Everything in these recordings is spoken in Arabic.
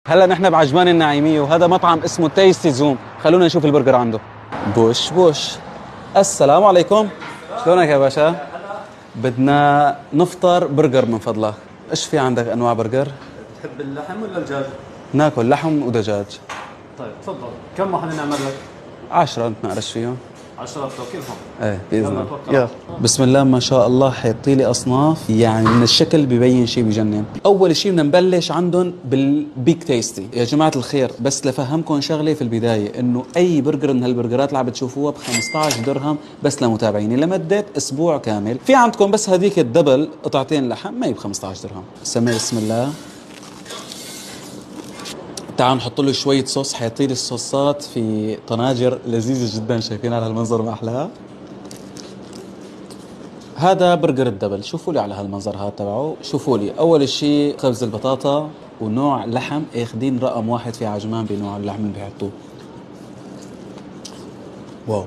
هلا نحن بعجمان النعيمية وهذا مطعم اسمه تيستي زوم، خلونا نشوف البرجر عنده. بوش بوش. السلام عليكم. شلونك يا باشا؟ بدنا نفطر برجر من فضلك. ايش في عندك انواع برجر؟ تحب اللحم ولا الدجاج؟ ناكل لحم ودجاج. طيب تفضل، كم واحد نعمل لك؟ 10 نتناقش فيهم. 10 بتوكيلهم. ايه باذن يلا الله. توكل. يلا. بسم الله ما شاء الله، حيطي لي اصناف يعني من الشكل ببين شيء بجنن. اول شيء بدنا نبلش عندهم بالبيك تيستي. يا جماعه الخير، بس لفهمكم شغله في البدايه، انه اي برجر من هالبرجرات اللي عم بتشوفوها ب 15 درهم بس لمتابعيني لمده اسبوع كامل. في عندكم بس هذيك الدبل قطعتين لحم ما هي ب 15 درهم. سمي بسم الله. تعال نحط له شوية صوص، حيطي لي الصوصات في طناجر لذيذة جدا، شايفين على هالمنظر ما أحلاها؟ هذا برجر الدبل، شوفوا لي على هالمنظر هذا تبعه، شوفوا لي أول شيء خبز البطاطا ونوع لحم اخذين رقم واحد في عجمان بنوع اللحم اللي بيحطوه. واو.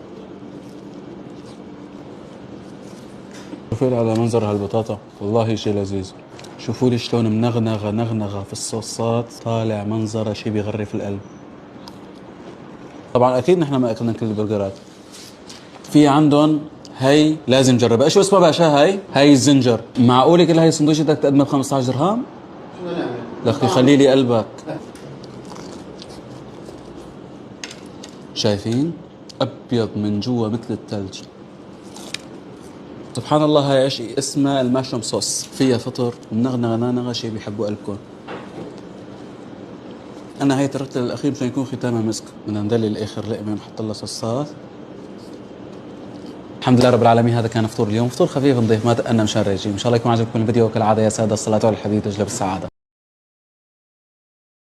شوفوا لي على منظر هالبطاطا، والله شيء لذيذ. شوفوا لي شلون منغنغة نغنغة في الصوصات، طالع منظره شيء بيغري في القلب. طبعا اكيد نحن ما اكلنا كل البرجرات. في عندهم هي لازم جربها. ايش اسمها باشا؟ هي الزنجر. معقوله كل هي سندويشه بدك تقدمها ب 15 درهم؟ شو نعمل؟ لك يخلي لي قلبك. شايفين؟ ابيض من جوا مثل الثلج. سبحان الله. هاي ايش اسمها؟ الماشروم صوص، فيها فطر ومنغنغه نغنغه شيء بيحبوا قلبكم. انا هي تركت للاخير مشان يكون ختامها مسك. بدنا ندلي الاخر لقمه نحط لها صوصات. الحمد لله رب العالمين، هذا كان فطور اليوم، فطور خفيف نظيف ما تقلنا مشان رجيم. ان شاء الله يكون عجبكم الفيديو، وكالعاده يا ساده الصلاه على الحبيب تجلب السعاده.